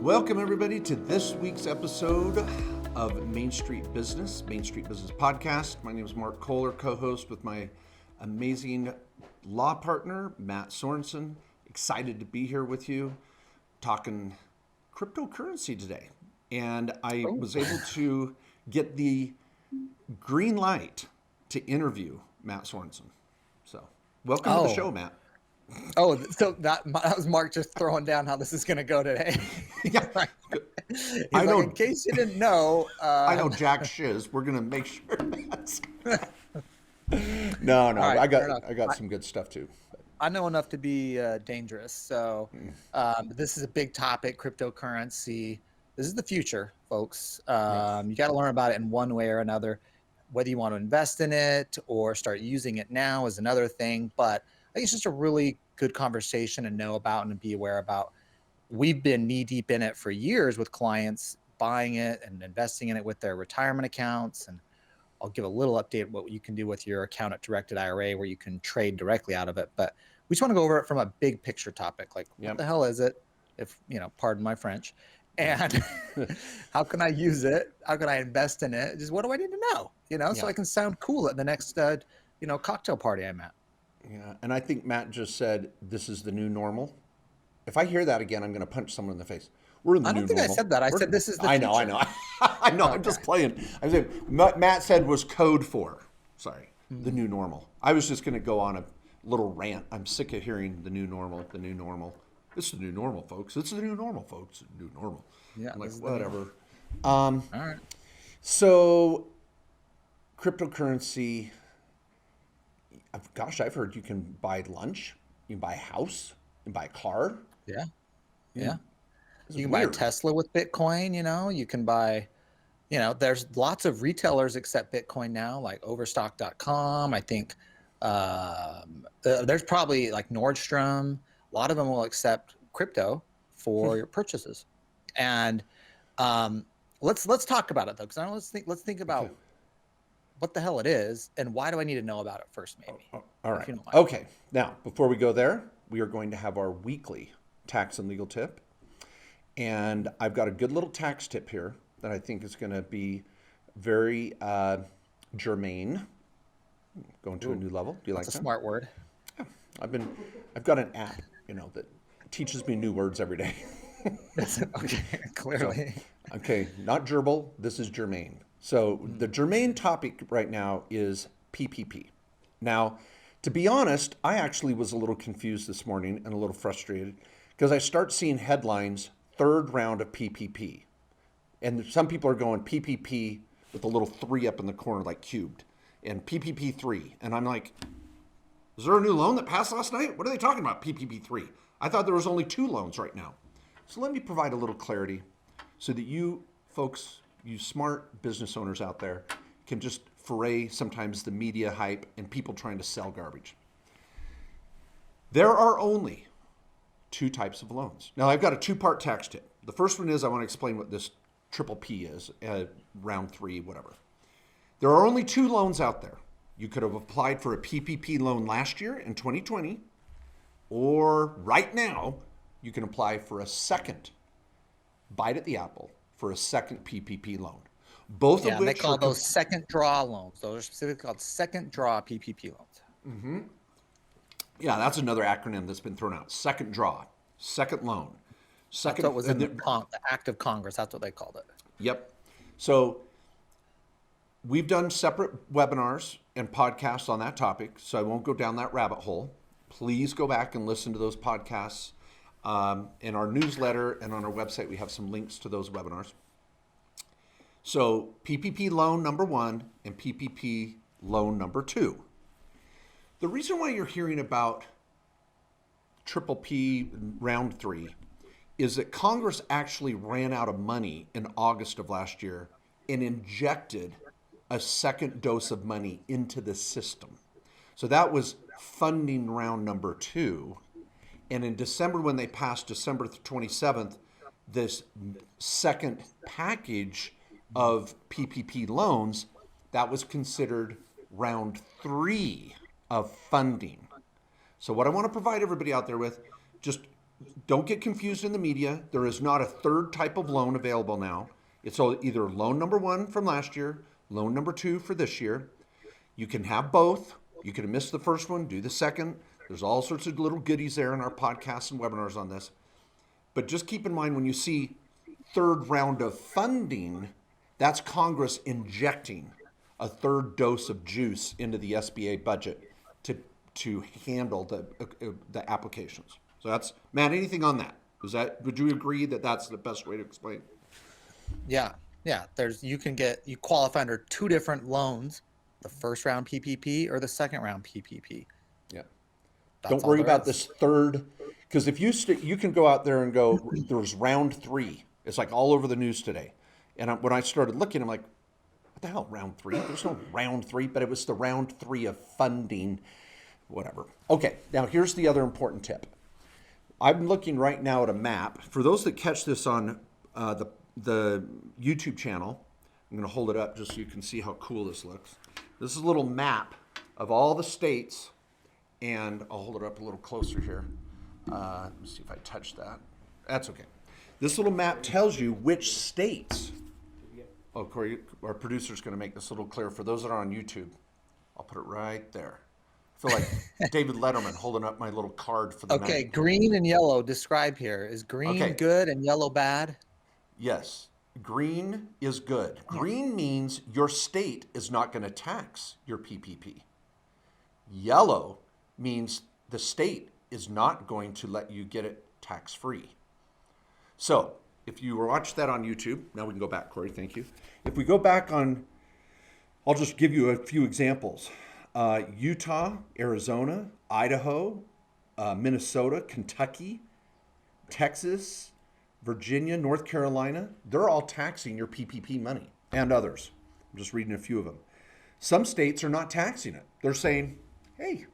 Welcome, everybody, to this week's episode of Main Street Business Podcast. My name is Mark Kohler, co-host with my amazing law partner, Matt Sorensen. Excited to be here with you, talking cryptocurrency today. And I was able to get the green light to interview Matt Sorensen. So, welcome to the show, Matt. So that was Mark just throwing down how this is going to go today. Yeah. I know. In case you didn't know. I know Jack Shiz. We're going to make sure that's... No. Right, I got some good stuff too. I know enough to be dangerous. So this is a big topic, cryptocurrency. This is the future, folks. You got to learn about it in one way or another. Whether you want to invest in it or start using it now is another thing. But I think it's just a really good conversation to know about and be aware about. We've been knee deep in it for years with clients buying it and investing in it with their retirement accounts. And I'll give a little update what you can do with your account at directed IRA where you can trade directly out of it. But we just want to go over it from a big picture topic, like what the hell is it? If, pardon my French. And how can I use it? How can I invest in it? Just what do I need to know? So I can sound cool at the next, cocktail party I'm at. Yeah, and I think Matt just said this is the new normal. If I hear that again, I'm going to punch someone in the face. We're in the new normal. I don't think I said that. I said this is the future. I know. I know. Okay. I'm just playing. I said Matt said was code for. Sorry, the new normal. I was just going to go on a little rant. I'm sick of hearing the new normal. The new normal. This is the new normal, folks. It's the new normal, folks. The new normal. Yeah. I'm like whatever. All right. So, cryptocurrency. Gosh, I've heard you can buy lunch, you can buy a house, you can buy a car. Yeah. You can buy a Tesla with Bitcoin, you can buy, there's lots of retailers accept Bitcoin now, like overstock.com. I think there's probably like Nordstrom. A lot of them will accept crypto for your purchases. And let's talk about it though, because let's think about what the hell it is, and why do I need to know about it first, maybe? All right. Okay. Now, before we go there, we are going to have our weekly tax and legal tip. And I've got a good little tax tip here that I think is going to be very germane, going to a new level. Do you like that? That's a smart word. Yeah. I've got an app, that teaches me new words every day. Okay, clearly. So, okay, not gerbil. This is germane. So the germane topic right now is PPP. Now, to be honest, I actually was a little confused this morning and a little frustrated because I start seeing headlines, third round of PPP. And some people are going PPP with a little 3 up in the corner like cubed and PPP 3. And I'm like, is there a new loan that passed last night? What are they talking about, PPP 3? I thought there was only 2 loans right now. So let me provide a little clarity so that you folks, you smart business owners out there, can just foray sometimes the media hype and people trying to sell garbage. There are only 2 types of loans. Now, I've got a 2-part tax tip. The first one is I want to explain what this triple P is, round 3, whatever. There are only 2 loans out there. You could have applied for a PPP loan last year in 2020, or right now, you can apply for a second bite at the apple for a second PPP loan. Both of which they call those second draw loans. Those are specifically called second draw PPP loans. Mm-hmm. Yeah, that's another acronym that's been thrown out. Second draw, second loan. Second, that's what was in the Act of Congress. That's what they called it. Yep. So we've done separate webinars and podcasts on that topic, so I won't go down that rabbit hole. Please go back and listen to those podcasts. In our newsletter and on our website, we have some links to those webinars. So PPP loan number 1 and PPP loan number 2. The reason why you're hearing about triple P round 3 is that Congress actually ran out of money in August of last year and injected a second dose of money into the system. So that was funding round number 2. And in December, when they passed December 27th, this second package of PPP loans, that was considered round 3 of funding. So what I want to provide everybody out there with, just don't get confused in the media. There is not a third type of loan available now. It's either loan number one from last year, loan number two for this year. You can have both. You can miss the first one, do the second. There's all sorts of little goodies there in our podcasts and webinars on this. But just keep in mind when you see third round of funding, that's Congress injecting a third dose of juice into the SBA budget to handle the applications. So that's, Matt, anything on that? Would you agree that that's the best way to explain? Yeah. You qualify under two different loans, the first round PPP or the second round PPP. Yeah. That's Don't all worry there about is. this third, because if you can go out there and go, there's round three. It's like all over the news today. And when I started looking, I'm like, what the hell, round three? There's no round three, but it was the round three of funding, whatever. Okay, now here's the other important tip. I'm looking right now at a map. For those that catch this on the YouTube channel, I'm going to hold it up just so you can see how cool this looks. This is a little map of all the states, and I'll hold it up a little closer here. Let me see if I touch that. That's okay. This little map tells you which states. Oh, Corey, our producer's going to make this a little clear for those that are on YouTube. I'll put it right there. I feel like David Letterman holding up my little card for the night. Okay, green and yellow describe here. Is green good and yellow bad? Yes. Green is good. Green means your state is not going to tax your PPP. Yellow means the state is not going to let you get it tax-free. So if you watch that on YouTube, now we can go back, Corey, thank you. If we go back on, I'll just give you a few examples. Utah, Arizona, Idaho, Minnesota, Kentucky, Texas, Virginia, North Carolina, they're all taxing your PPP money and others. I'm just reading a few of them. Some states are not taxing it. They're saying, hey,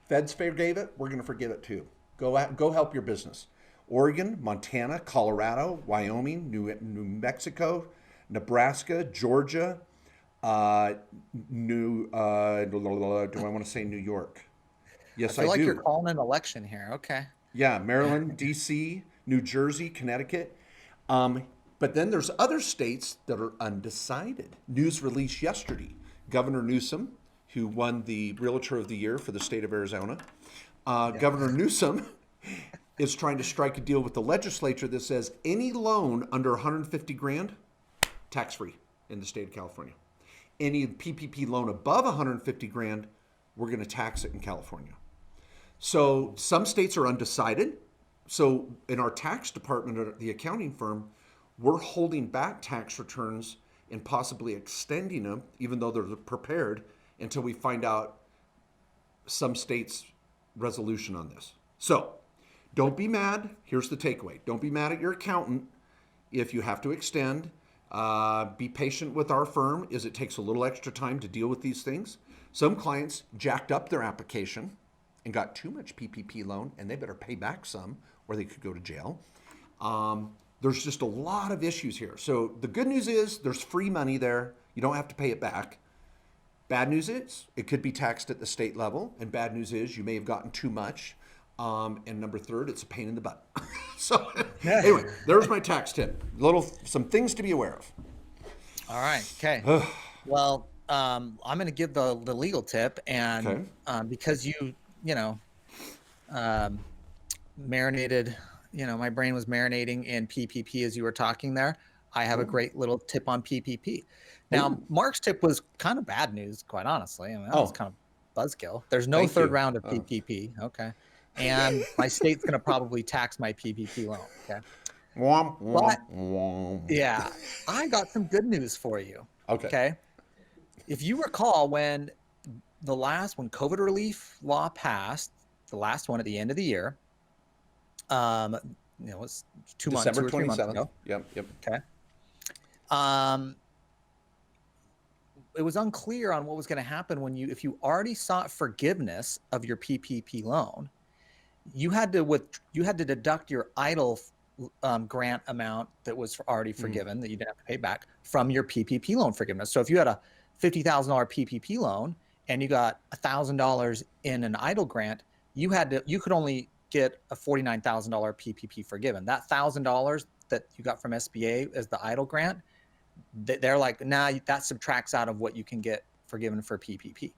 feds forgave it, we're going to forgive it too. Go help your business. Oregon, Montana, Colorado, Wyoming, New Mexico, Nebraska, Georgia, do I want to say New York? Yes, I feel like do. you're calling an election here. Okay. Yeah, Maryland, D.C., New Jersey, Connecticut. But then there's other states that are undecided. News released yesterday. Governor Newsom, who won the Realtor of the Year for the state of Arizona, Governor Newsom is trying to strike a deal with the legislature that says any loan under 150 grand, tax-free in the state of California. Any PPP loan above 150 grand, we're going to tax it in California. So some states are undecided. So in our tax department at the accounting firm, we're holding back tax returns and possibly extending them, even though they're prepared, until we find out some states' resolution on this. So don't be mad. Here's the takeaway. Don't be mad at your accountant if you have to extend. Be patient with our firm as it takes a little extra time to deal with these things. Some clients jacked up their application and got too much PPP loan, and they better pay back some or they could go to jail. There's just a lot of issues here. So the good news is there's free money there. You don't have to pay it back. Bad news is it could be taxed at the state level, and bad news is you may have gotten too much. And number third, it's a pain in the butt. So anyway, there's my tax tip. Some things to be aware of. All right. Okay. Well, I'm going to give the legal tip, and because you marinated, my brain was marinating in PPP as you were talking there. I have a great little tip on PPP. Now, Mark's tip was kind of bad news, quite honestly. I mean, that was kind of buzzkill. There's no third round of PPP. Okay. And my state's going to probably tax my PPP loan. Okay. But, yeah, I got some good news for you. Okay. If you recall when COVID relief law passed, the last one at the end of the year, it was 2 months, December 2 or 3 months 27th. ago. Yep. Okay. It was unclear on what was going to happen if you already sought forgiveness of your PPP loan. You had to deduct your EIDL grant amount that was already forgiven that you didn't have to pay back from your PPP loan forgiveness. So if you had a $50,000 PPP loan and you got $1,000 in an EIDL grant, you could only get a $49,000 PPP forgiven. That $1,000 that you got from SBA as the EIDL grant, they're like, nah, that subtracts out of what you can get forgiven for PPP.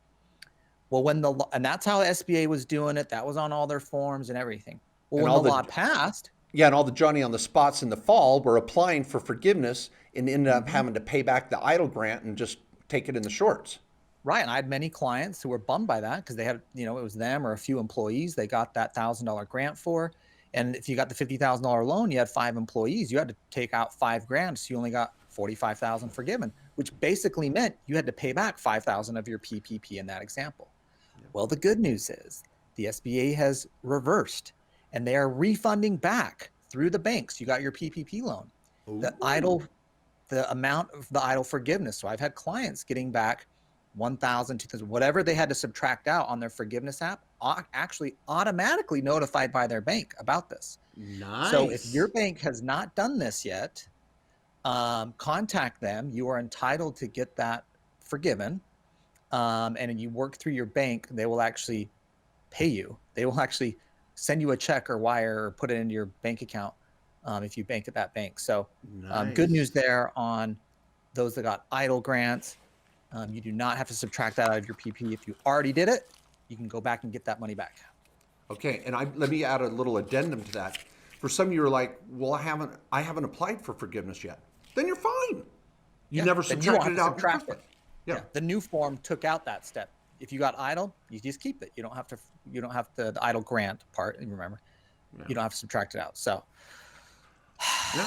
Well, and that's how SBA was doing it. That was on all their forms and everything. Well, And when the law passed, yeah, and all the Johnny on the spots in the fall were applying for forgiveness and ended up having to pay back the EIDL grant and just take it in the shorts. right. And I had many clients who were bummed by that because they had, it was them or a few employees they got that $1,000 grant for. And if you got the $50,000 loan, you had 5 employees, you had to take out $5,000. So you only got 45,000 forgiven, which basically meant you had to pay back 5,000 of your PPP in that example. Well, the good news is the SBA has reversed and they are refunding back through the banks. You got your PPP loan, the amount of the EIDL forgiveness. So I've had clients getting back 1,000, 2,000, whatever they had to subtract out on their forgiveness app, actually automatically notified by their bank about this. Nice. So if your bank has not done this yet, contact them. You are entitled to get that forgiven. And you work through your bank, they will actually pay you. They will actually send you a check or wire or put it into your bank account if you bank at that bank. So good news there on those that got EIDL grants. You do not have to subtract that out of your PP. If you already did it, you can go back and get that money back. Okay, and let me add a little addendum to that. For some of you are like, well, I haven't applied for forgiveness yet. Then you're fine. You never subtracted it out. Yeah, the new form took out that step. If you got EIDL, you just keep it. You don't have to the EIDL grant part. Remember, you don't have to subtract it out. So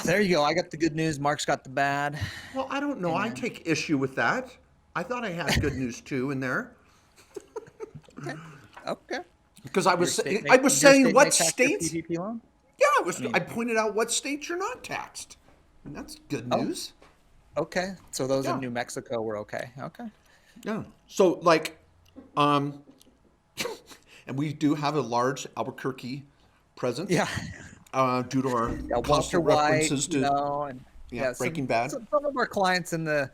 there you go. I got the good news. Mark's got the bad. Well, I don't know. I take issue with that. I thought I had good news too in there. Okay. Because I was saying what states. Yeah, I pointed out what states you're not taxed. And that's good news. Okay, so those in New Mexico were okay. Okay. Yeah. So and we do have a large Albuquerque presence. Yeah. Due to our Walter White, references to Breaking Bad. Some of our clients in the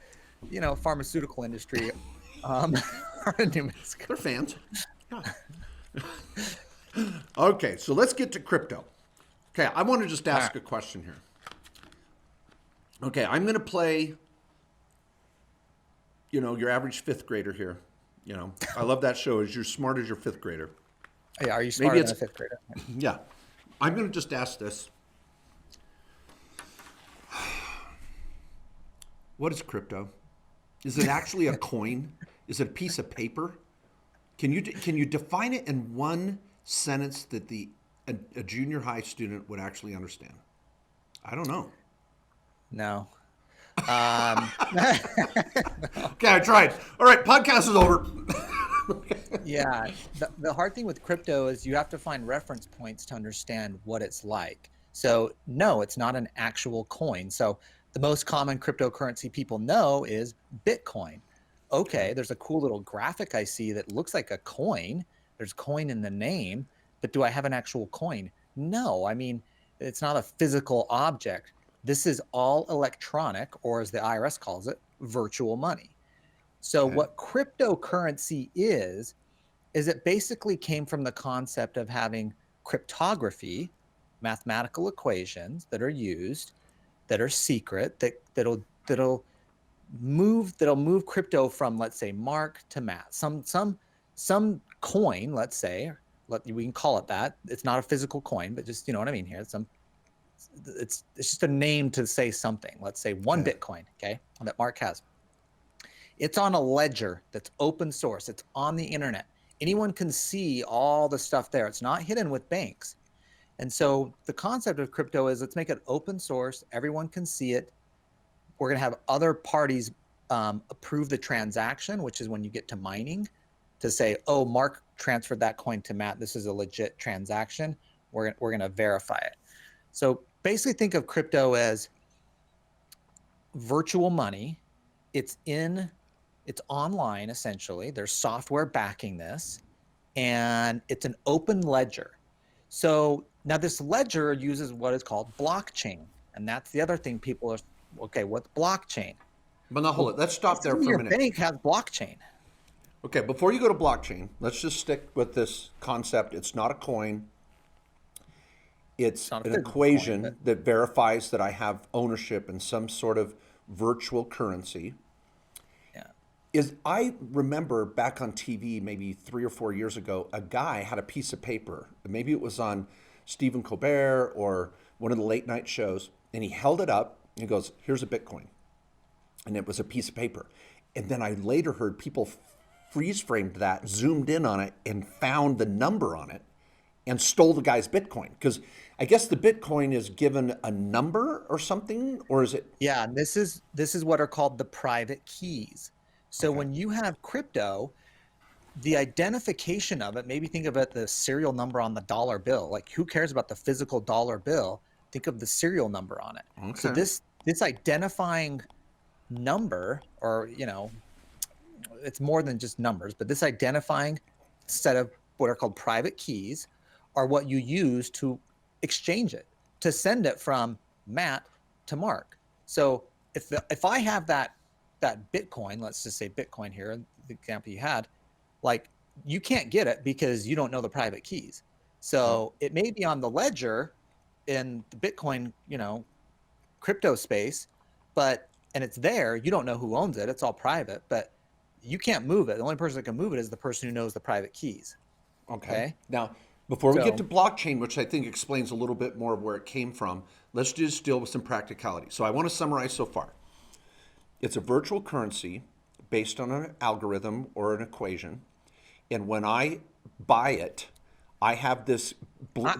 pharmaceutical industry are in New Mexico. They're fans. Yeah. Okay, so let's get to crypto. Okay, I want to just ask a question here. Okay, I'm going to play, your average 5th grader here. I love that show. You're smart as your 5th grader. Yeah, are you smarter than a 5th grader? Yeah. I'm going to just ask this. What is crypto? Is it actually a coin? Is it a piece of paper? Can you define it in one sentence that a junior high student would actually understand? I don't know. No. Okay, I tried. All right, podcast is over. Yeah. The hard thing with crypto is you have to find reference points to understand what it's like. So no, it's not an actual coin. So the most common cryptocurrency people know is Bitcoin. Okay, there's a cool little graphic I see that looks like a coin. There's coin in the name, but do I have an actual coin? No, I mean, it's not a physical object. This is all electronic, or as the IRS calls it, virtual money. So what cryptocurrency is it basically came from the concept of having cryptography, mathematical equations that are used, that are secret, that'll move crypto from, let's say, mark to math. Some coin, let's say, we can call it that. It's not a physical coin, but just, you know what I mean here. It's just a name to say something. Let's say one Bitcoin, okay, that Mark has. It's on a ledger that's open source. It's on the internet. Anyone can see all the stuff there. It's not hidden with banks. And so the concept of crypto is, let's make it open source. Everyone can see it. We're going to have other parties approve the transaction, which is when you get to mining, to say, oh, Mark transferred that coin to Matt. This is a legit transaction. We're going to verify it. So basically think of crypto as virtual money. It's online, essentially. There's software backing this, and it's an open ledger. So now this ledger uses what is called blockchain, and that's the other thing people are, okay, what's blockchain? But now hold it. Let's stop there for a minute. Your bank has blockchain. Okay, before you go to blockchain, let's just stick with this concept. It's not a coin. It's It's not a an physical coin, but equation that verifies that I have ownership in some sort of virtual currency. yeah. Is I remember back on TV maybe 3 or 4 years ago, a guy had a piece of paper. Maybe it was on Stephen Colbert or one of the late night shows, and he held it up and he goes, "Here's a Bitcoin," and it was a piece of paper. And then I later heard people freeze framed that, zoomed in on it, and found the number on it, and stole the guy's Bitcoin because I guess the Bitcoin is given a number or something, or is it Yeah, and this is what are called the private keys. So okay? when you have crypto, the identification of it, maybe think of it the serial number on the dollar bill. Like who cares about the physical dollar bill? Think of the serial number on it. So Okay. this identifying number, or it's more than just numbers, but this identifying set of what are called private keys are what you use to exchange it, to send it from Matt to Mark. So if I have that Bitcoin, let's just say Bitcoin here, the example you had, like you can't get it because you don't know the private keys. Okay. So it may be on the ledger in the Bitcoin, crypto space, but and it's there. You don't know who owns it. It's all private, but you can't move it. The only person that can move it is the person who knows the private keys. Okay. Okay. Now, before we get So to blockchain, which I think explains a little bit more of where it came from, let's just deal with some practicality. So I want to summarize so far. It's a virtual currency based on an algorithm or an equation, and when I buy it, I have this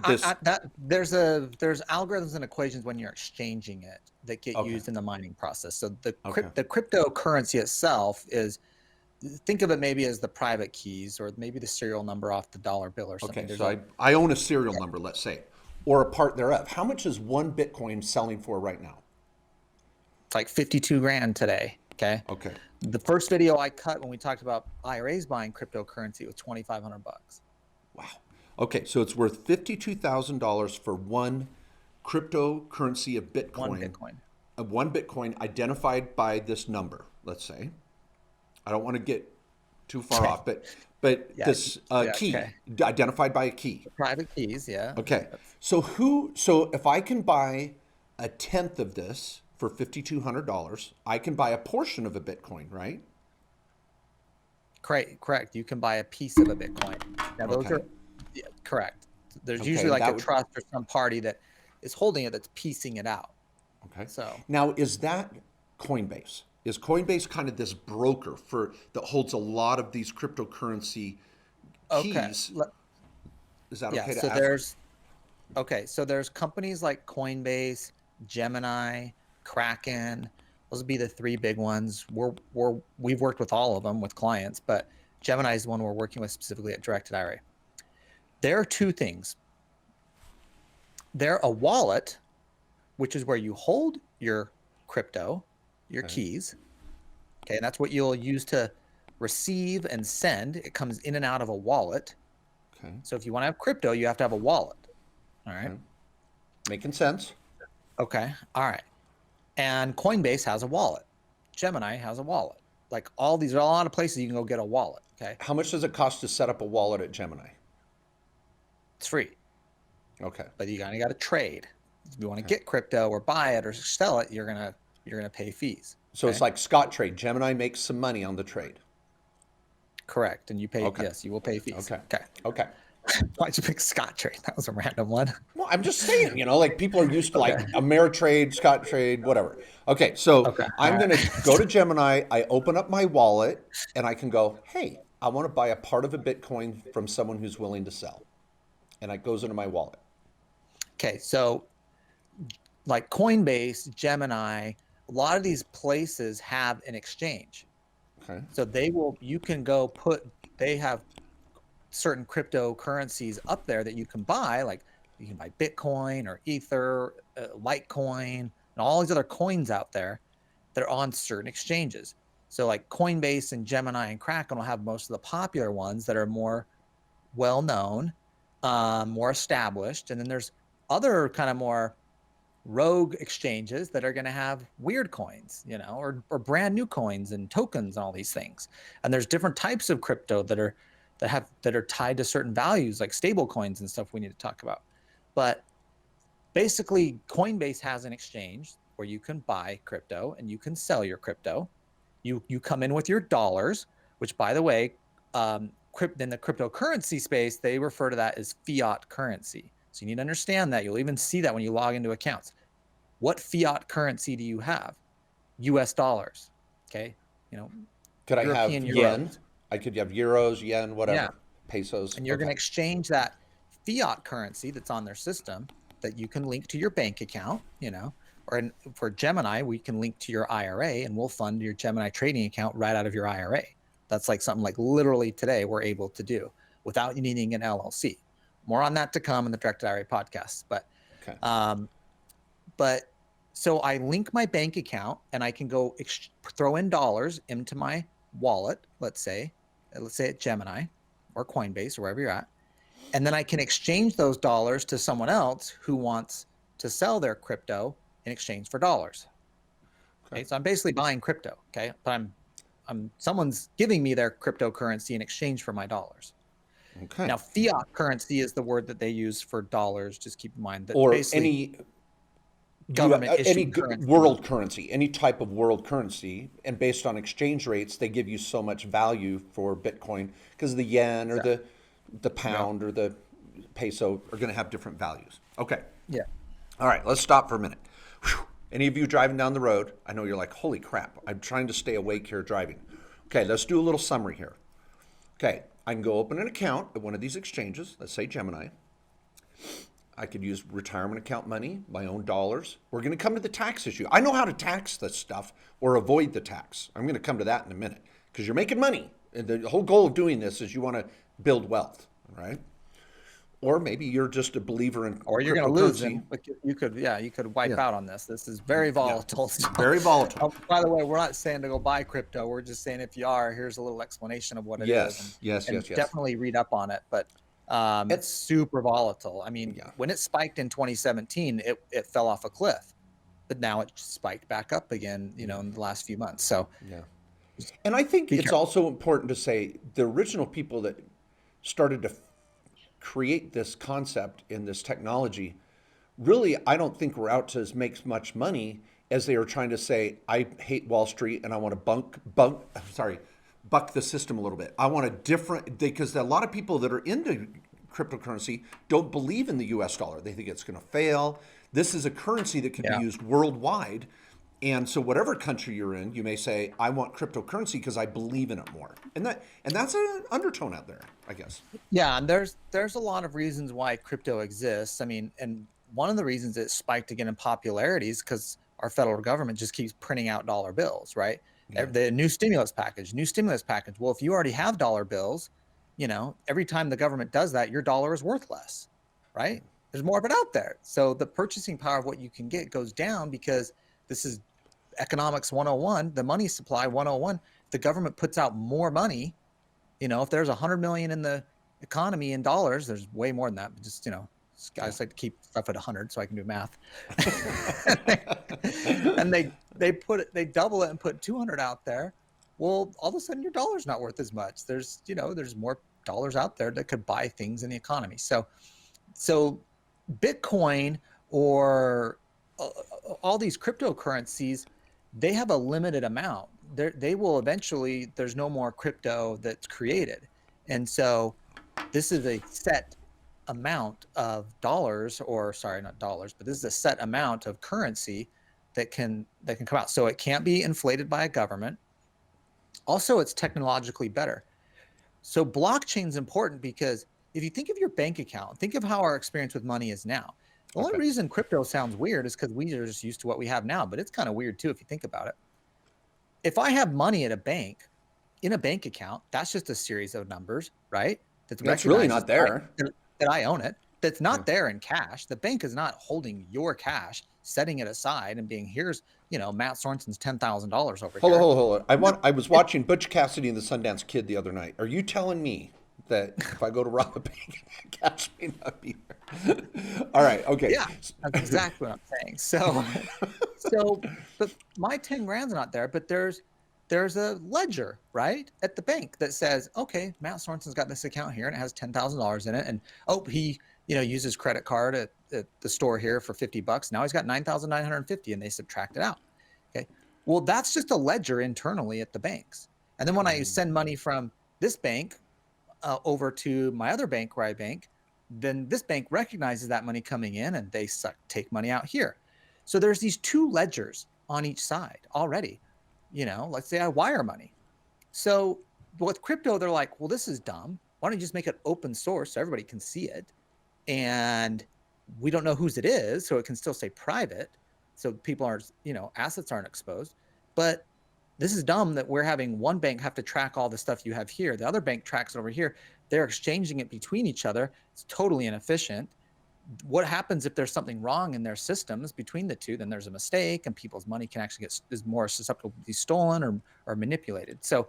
this that there's algorithms and equations when you're exchanging it that get okay. used in the mining process. So Okay. the cryptocurrency itself is, think of it maybe as the private keys or maybe the serial number off the dollar bill or Okay. something. There's So a I own a serial number, let's say, or a part thereof. How much is one Bitcoin selling for right now? It's like 52 grand today. Okay. Okay. The first video I cut when we talked about IRAs buying cryptocurrency was 2,500 bucks. Wow. Okay, so it's worth $52,000 for one cryptocurrency of One Bitcoin, Bitcoin. of one Bitcoin identified by this number, let's say. I don't want to get too far off, but Yeah. this Yeah. key Okay. identified by a key. Private keys. Yeah. Okay, That's so if I can buy a tenth of this for $5,200, I can buy a portion of a Bitcoin, right? correct. Correct. You can buy a piece of a Bitcoin. Now, those are, Okay, yeah, correct. There's okay, usually and like a that would trust or some party that is holding it that's piecing it out. okay. So, Now, is that Coinbase? Is Coinbase kind of this broker for that holds a lot of these cryptocurrency okay. keys? Is that Yeah. okay to So ask? there's companies like Coinbase, Gemini, Kraken. Those would be the three big ones. We've worked with all of them with clients, but Gemini is the one we're working with specifically at Directed IRA. There are two things. They're a wallet, which is where you hold your crypto, your Okay, keys. Okay, and that's what you'll use to receive and send. It comes in and out of a wallet. okay, So if you want to have crypto, you have to have a wallet. All right. okay. Making sense. Okay. All right. And Coinbase has a wallet. Gemini has a wallet. Like all these are a lot of places you can go get a wallet. Okay. How much does it cost to set up a wallet at Gemini? It's free, Okay, but you got to trade. If you want to okay. get crypto or buy it or sell it, you're gonna pay fees. So it's Okay. like Scott Trade. Gemini makes some money on the trade. Correct. And you pay, Okay, yes, you will pay fees. okay, Okay. okay. Why'd you pick Scott Trade? That was a random one. Well, I'm just saying, like people are used to Okay. like Ameritrade, Scott Trade, whatever. Okay, so Okay. All I'm right. gonna go to Gemini. I open up my wallet, and I can go, "Hey, I want to buy a part of a Bitcoin from someone who's willing to sell," and it goes into my wallet. Okay. So like Coinbase, Gemini, a lot of these places have an exchange. Okay, So you can go they have certain cryptocurrencies up there that you can buy, like you can buy Bitcoin or Ether, Litecoin, and all these other coins out there that are on certain exchanges. So like Coinbase and Gemini and Kraken will have most of the popular ones that are more well known, more established, and then there's other kind of more rogue exchanges that are going to have weird coins, or brand new coins and tokens and all these things. And there's different types of crypto that are tied to certain values, like stable coins and stuff we need to talk about. But basically Coinbase has an exchange where you can buy crypto and you can sell your crypto. You come in with your dollars, which, by the way, in the cryptocurrency space, they refer to that as fiat currency. So you need to understand that. You'll even see that when you log into accounts. What fiat currency do you have? U.S. dollars. Okay, you know, Could I have European yen? euros. I could have euros, yen, Yeah, whatever. Pesos. and you're going Okay. to exchange that fiat currency that's on their system that you can link to your bank account, or for Gemini, we can link to your IRA and we'll fund your Gemini trading account right out of your IRA. That's like something like literally today we're able to do without needing an LLC. More on that to come in the Directed IRA podcast. Okay. But so I link my bank account and I can go throw in dollars into my wallet, let's say at Gemini or Coinbase or wherever you're at. And then I can exchange those dollars to someone else who wants to sell their crypto in exchange for dollars. Okay. So I'm basically buying crypto. Okay. But someone's giving me their cryptocurrency in exchange for my dollars. Okay. Now, fiat currency is the word that they use for dollars. Just keep in mind that Or basically government issued currency. World currency, any type of world currency, and based on exchange rates, they give you so much value for Bitcoin because the yen or the pound or the peso are going to have different values. Okay. Yeah. All right, let's stop for a minute. Whew. Any of you driving down the road, I know you're like, holy crap, I'm trying to stay awake here driving. Okay, let's do a little summary here. Okay, I can go open an account at one of these exchanges, let's say Gemini. I could use retirement account money, my own dollars. We're going to come to the tax issue. I know how to tax this stuff or avoid the tax. I'm going to come to that in a minute because you're making money. And the whole goal of doing this is you want to build wealth, right? Or maybe you're just a believer in or you're going to lose cryptocurrency. them. You could wipe out on this. This is very volatile. Yeah. Very volatile. By the way, we're not saying to go buy crypto. We're just saying if you are, here's a little explanation of what it is. Yes. Definitely read up on it. But it's super volatile. I mean, when it spiked in 2017, it fell off a cliff, but now it spiked back up again, in the last few months. So yeah. And I think it's also important to say the original people that started to create this concept in this technology, really, I don't think we're out to make much money as they are trying to say, I hate Wall Street and I want to buck the system a little bit. I want a different, because a lot of people that are into cryptocurrency don't believe in the US dollar. They think it's going to fail. This is a currency that can be used worldwide. And so whatever country you're in, you may say, I want cryptocurrency because I believe in it more. And that's an undertone out there, I guess. Yeah, and there's a lot of reasons why crypto exists. I mean, and one of the reasons it spiked again in popularity is because our federal government just keeps printing out dollar bills, right? Yeah. The new stimulus package. Well, if you already have dollar bills, every time the government does that, your dollar is worth less, right? There's more of it out there. So the purchasing power of what you can get goes down because this is economics 101, the money supply 101. The government puts out more money. If there's 100 million in the economy in dollars, there's way more than that. But just, guys like to keep stuff at 100 so I can do math. And they double it and put 200 out there. Well, all of a sudden your dollar's not worth as much. There's more dollars out there that could buy things in the economy. So Bitcoin or all these cryptocurrencies, they have a limited amount. They will eventually, there's no more crypto that's created. And so this is a set amount of dollars, or sorry, not dollars, but this is a set amount of currency that can come out. So it can't be inflated by a government. Also, it's technologically better. So blockchain is important because if you think of your bank account, think of how our experience with money is now. The only reason crypto sounds weird is because we are just used to what we have now, but it's kind of weird too if you think about it. If I have money at a bank, in a bank account, that's just a series of numbers, right? That's really not there. That I own it. That's not there in cash. The bank is not holding your cash, setting it aside and being, here's, Matt Sorensen's $10,000 over here. Hold on. I was watching Butch Cassidy and the Sundance Kid the other night. Are you telling me that if I go to rob a bank, cash may not be there? All right. Okay. Yeah, that's exactly what I'm saying. But my 10 grand's not there, but there's a ledger, right, at the bank that says, okay, Matt Sorensen's got this account here and it has $10,000 in it. And, he used his credit card at the store here for $50. Now he's got 9,950 and they subtract it out. Okay. Well, that's just a ledger internally at the banks. And then when I send money from this bank over to my other bank where I bank, then this bank recognizes that money coming in and they take money out here. So there's these two ledgers on each side already. Let's say I wire money. So with crypto, they're like, well, this is dumb. Why don't you just make it open source so everybody can see it? And we don't know whose it is, so it can still stay private. So people aren't, assets aren't exposed. But this is dumb that we're having one bank have to track all the stuff you have here. The other bank tracks it over here. They're exchanging it between each other. It's totally inefficient. What happens if there's something wrong in their systems between the two? Then there's a mistake and people's money can actually is more susceptible to be stolen or manipulated. So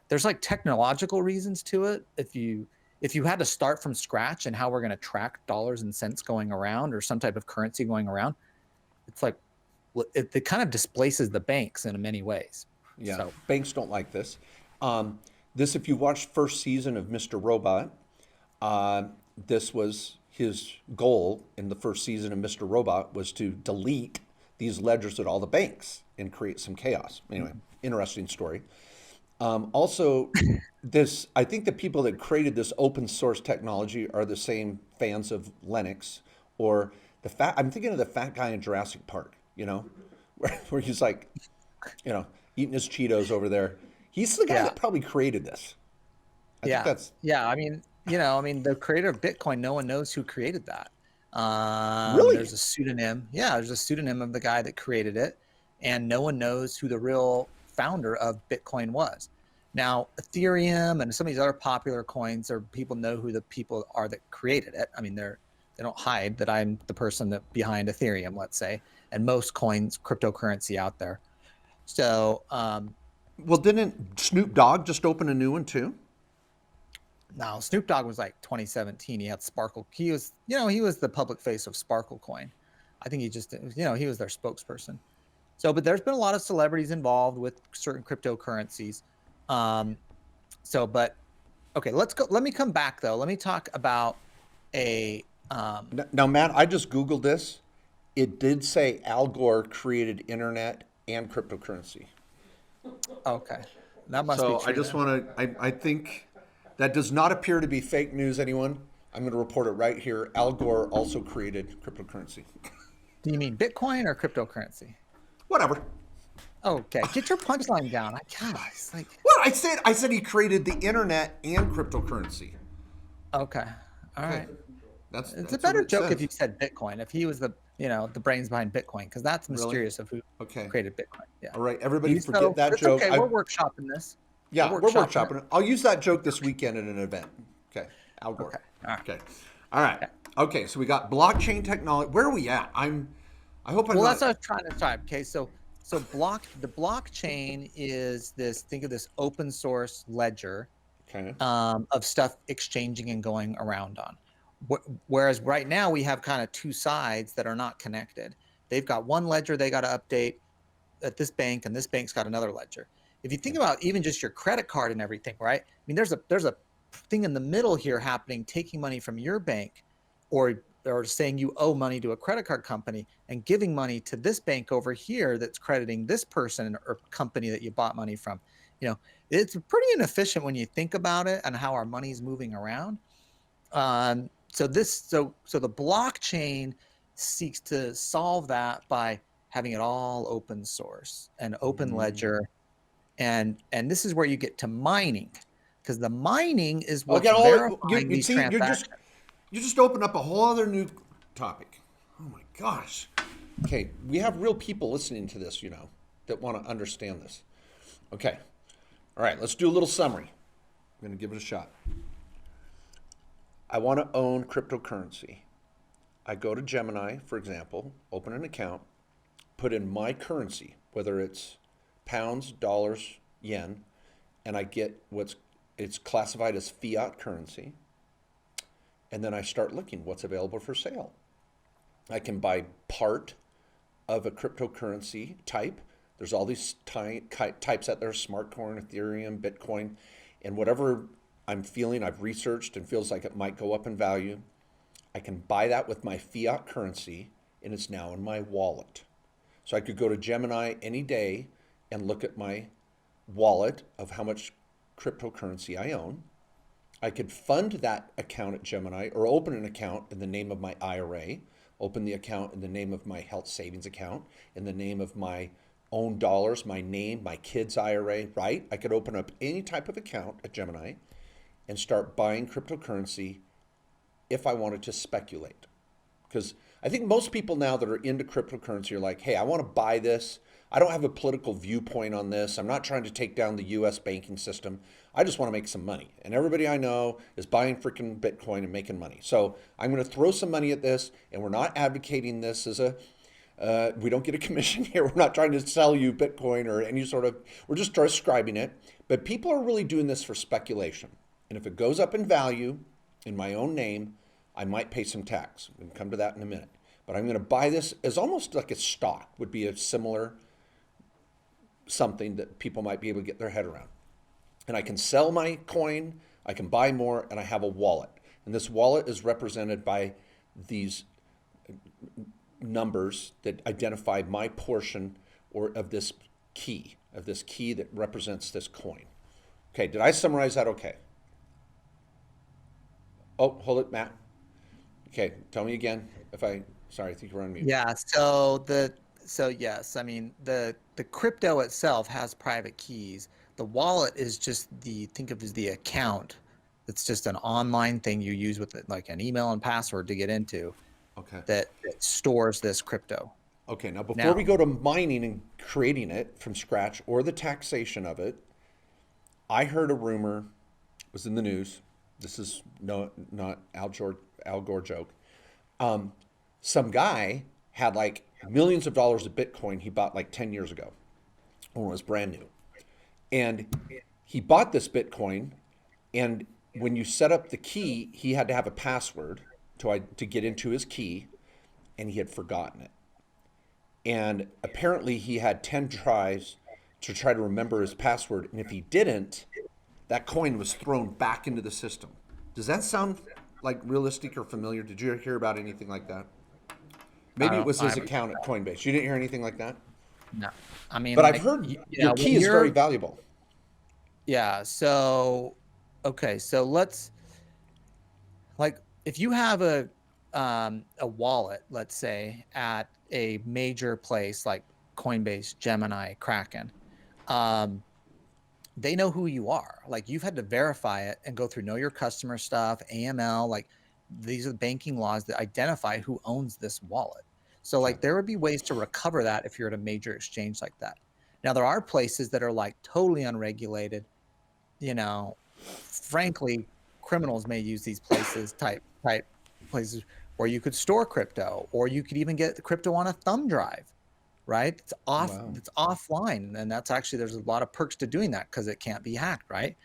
there's like technological reasons to it. If you had to start from scratch and how we're going to track dollars and cents going around or some type of currency going around, it's like it kind of displaces the banks in many ways. Yeah, So, banks don't like this. If you watched first season of Mr. Robot, this was his goal in the first season of Mr. Robot was to delete these ledgers at all the banks and create some chaos. Anyway, interesting story. Also, I think the people that created this open source technology are the same fans of Linux or I'm thinking of the fat guy in Jurassic Park, where he's like, eating his Cheetos over there. He's the guy that probably created this. I think that's I mean, the creator of Bitcoin, no one knows who created that. really There's a pseudonym. Yeah, there's a pseudonym of the guy that created it, and no one knows who the real founder of Bitcoin was. Now, Ethereum and some of these other popular coins, or people know who the people are that created it. I mean, they don't hide that I'm the person that behind Ethereum, let's say, and most coins, cryptocurrency out there. So, well, didn't Snoop Dogg just open a new one too? no, Snoop Dogg was like 2017. He had Sparkle. He was the public face of Sparkle Coin. I think he was their spokesperson. So, but there's been a lot of celebrities involved with certain cryptocurrencies. But okay, let's go. Let me come back though. Let me talk about a. Now, Matt, I just Googled this. It did say Al Gore created internet and cryptocurrency. Okay, that must be So true. I just want to, I think that does not appear to be fake news, anyone. I'm going to report it right here. Al Gore also created cryptocurrency. Do you mean Bitcoin or cryptocurrency? Whatever. Okay, get your punchline down. It's like What I said he created the internet and cryptocurrency. okay, all right. That's a better what it joke says. if you said Bitcoin. If he was the brains behind Bitcoin, because that's mysterious of who created Bitcoin. Yeah. All right, everybody So forget that it's joke. okay. We're workshopping this. Yeah, we're workshopping it. I'll use that joke this weekend at an event. Okay, Al Gore. Okay. All right. Okay. All right. Okay, so we got blockchain technology. Where are we at? I hope I'm Well, not. that's what I was trying to type. Okay, so the blockchain is this. Think of this open source ledger Okay. of stuff exchanging and going around on. Whereas right now we have kind of two sides that are not connected. They've got one ledger they got to update at this bank, and this bank's got another ledger. If you think about even just your credit card and everything, right? I mean, there's a thing in the middle here happening, taking money from your bank, or saying you owe money to a credit card company and giving money to this bank over here that's crediting this person or company that you bought money from. It's pretty inefficient when you think about it and how our money's moving around. So the blockchain seeks to solve that by having it all open source and open ledger, and this is where you get to mining, because the mining is what's verifying these transactions. You just opened up a whole other new topic. Oh my gosh. Okay, we have real people listening to this, that want to understand this. Okay. All right, let's do a little summary. I'm going to give it a shot. I want to own cryptocurrency. I go to Gemini, for example, open an account, put in my currency, whether it's pounds, dollars, yen, and I get it's classified as fiat currency. And then I start looking what's available for sale. I can buy part of a cryptocurrency type. There's all these types out there: Smartcoin, Ethereum, Bitcoin, and whatever I'm feeling, I've researched and feels like it might go up in value. I can buy that with my fiat currency, and it's now in my wallet. So I could go to Gemini any day and look at my wallet of how much cryptocurrency I own. I could fund that account at Gemini or open an account in the name of my IRA, open the account in the name of my health savings account, in the name of my own dollars, my name, my kids' IRA, right? I could open up any type of account at Gemini and start buying cryptocurrency if I wanted to speculate. Because I think most people now that are into cryptocurrency are like, hey, I want to buy this. I don't have a political viewpoint on this. I'm not trying to take down the US banking system. I just want to make some money. And everybody I know is buying freaking Bitcoin and making money. So I'm going to throw some money at this, and we're not advocating this as a, we don't get a commission here. We're not trying to sell you Bitcoin or any sort of, we're just describing it. But people are really doing this for speculation. And if it goes up in value in my own name, I might pay some tax. We can come to that in a minute. But I'm going to buy this as almost like a stock would be a similar something that people might be able to get their head around. And I can sell my coin, I can buy more, and I have a wallet. And this wallet is represented by these numbers that identify my portion or of this key that represents this coin. Okay, did I summarize that okay? Oh, hold it, Matt. Okay, tell me again if sorry, I think you're on mute. Yeah. So yes, I mean the crypto itself has private keys. The wallet is just think of as the account. It's just an online thing you use with like an email and password to get into. Okay. That stores this crypto. Okay, now before we go to mining and creating it from scratch or the taxation of it, I heard a rumor, was in the news. This is not Al Gore joke. Some guy had like millions of dollars of Bitcoin he bought like 10 years ago when it was brand new. And he bought this Bitcoin, and when you set up the key, he had to have a password to get into his key, and he had forgotten it. And apparently he had 10 tries to try to remember his password, and if he didn't, that coin was thrown back into the system. Does that sound like realistic or familiar? Did you hear about anything like that? Maybe it was his account at Coinbase. You didn't hear anything like that? No. I mean, But like, I've heard yeah, your key is very valuable. Yeah. So, okay. So let's, like, if you have a wallet, let's say at a major place like Coinbase, Gemini, Kraken, they know who you are. Like, you've had to verify it and go through know your customer stuff, AML. Like, these are the banking laws that identify who owns this wallet. So like there would be ways to recover that if you're at a major exchange like that. Now there are places that are like totally unregulated. You know, frankly, criminals may use these places type places where you could store crypto, or you could even get the crypto on a thumb drive, right? It's off, it's offline, and that's actually, there's a lot of perks to doing that because it can't be hacked, right?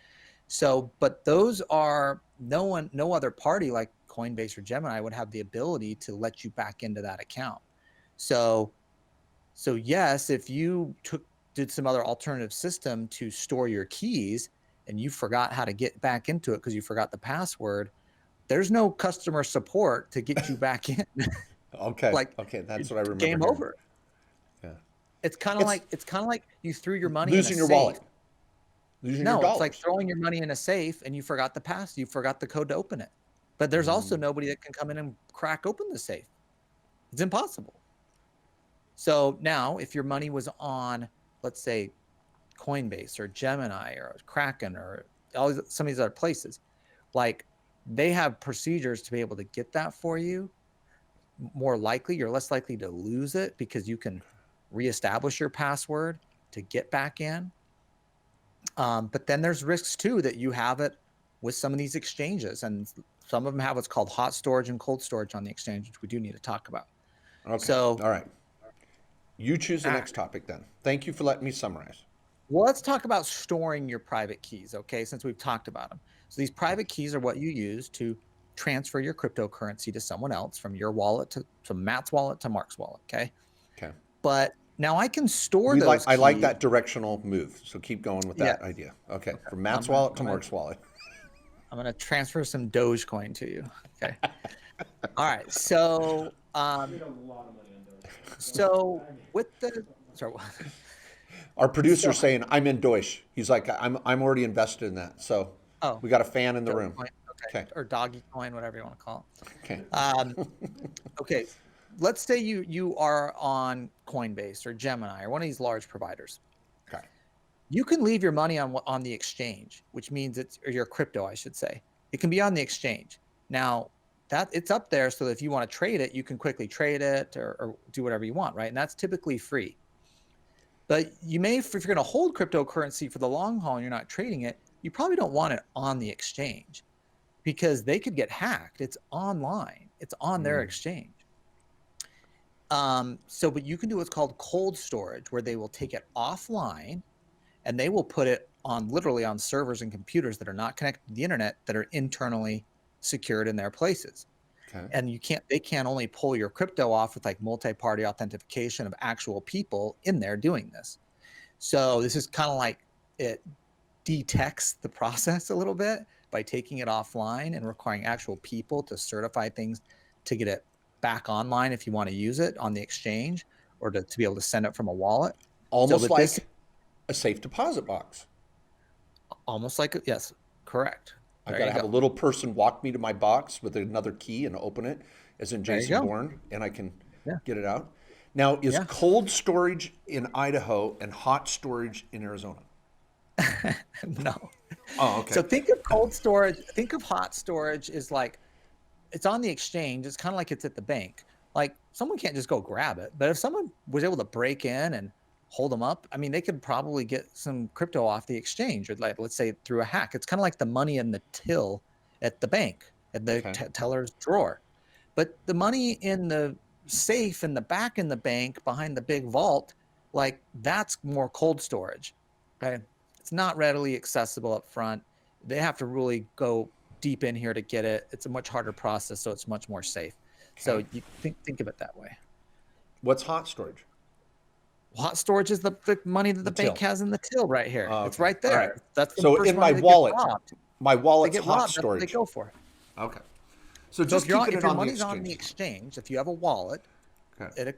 So, but those are no other party like Coinbase or Gemini would have the ability to let you back into that account. So yes, if you did some other alternative system to store your keys and you forgot how to get back into it because you forgot the password, there's no customer support to get you back in. Okay. Like, okay, that's what I remember. Game over. Yeah. It's kind of like you threw your money losing in a your safe. wallet. Losing your No, dollars. it's like throwing your money in a safe and you forgot you forgot the code to open it. But there's also nobody that can come in and crack open the safe. It's impossible. So now if your money was on, let's say, Coinbase or Gemini or Kraken or some of these other places, like, they have procedures to be able to get that for you. More likely, you're less likely to lose it because you can reestablish your password to get back in. But then there's risks too that you have it with some of these exchanges, and some of them have what's called hot storage and cold storage on the exchange, which we do need to talk about. Okay. So, all right. You choose the next topic then. Thank you for letting me summarize. Well, let's talk about storing your private keys, okay, since we've talked about them. So these private keys are what you use to transfer your cryptocurrency to someone else, from your wallet to Matt's wallet to Mark's wallet, okay? Okay. But now I can store those keys. I like that directional move, so keep going with that idea. Okay, from Matt's wallet to Mark's wallet. I'm going to transfer some Dogecoin to you, okay? All right. So, Made a lot of money on Doge. so with the sorry, Our so producer's saying I'm in Deutsch. He's like, I'm already invested in that. So oh, we got a fan in the room. Dogecoin, okay, Okay. or doggy coin, whatever you want to call Okay. it. Okay. Let's say you are on Coinbase or Gemini or one of these large providers. Okay. You can leave your money on the exchange, which means it's or your crypto, I should say. It can be on the exchange. Now that it's up there, so if you want to trade it, you can quickly trade it or do whatever you want, right? And that's typically free. But you may, if you're going to hold cryptocurrency for the long haul and you're not trading it, you probably don't want it on the exchange because they could get hacked. It's online. It's on their Mm. exchange. But you can do what's called cold storage, where they will take it offline and they will put it on literally on servers and computers that are not connected to the internet that are internally secured in their places. Okay. And they can't only pull your crypto off with like multi-party authentication of actual people in there doing this. So this is kind of like it detects the process a little bit by taking it offline and requiring actual people to certify things to get it back online if you want to use it on the exchange or to be able to send it from a wallet. So, Almost but this like a safe deposit box. almost like yes, correct. I've There got to you have a go. little person walk me to my box with another key and open it, as in There you Jason go. Bourne, and I can Yeah. get it out. Now, is Yeah. cold storage in Idaho and hot storage in Arizona? No. Oh, okay. So think of cold storage, think of hot storage is like it's on the exchange. It's kind of like it's at the bank. Like someone can't just go grab it, but if someone was able to break in and hold them up, I mean, they could probably get some crypto off the exchange, or like let's say through a hack. It's kind of like the money in the till at the bank, at the Okay. teller's drawer. But the money in the safe in the back in the bank behind the big vault, like that's more cold storage. Okay. It's not readily accessible up front. They have to really go deep in here to get it. It's a much harder process, so it's much more safe. So Okay. you think of it that way. What's hot storage? Hot storage is the money that The the bank till. has in the till right here. Oh, It's okay. right All right. there. That's the So first in my money that gets wallet, robbed. my They wallet's get hot robbed. That's what they storage. go for. Okay. So So just keeping if it your on the money's on the exchange. exchange, if you have a wallet, Okay.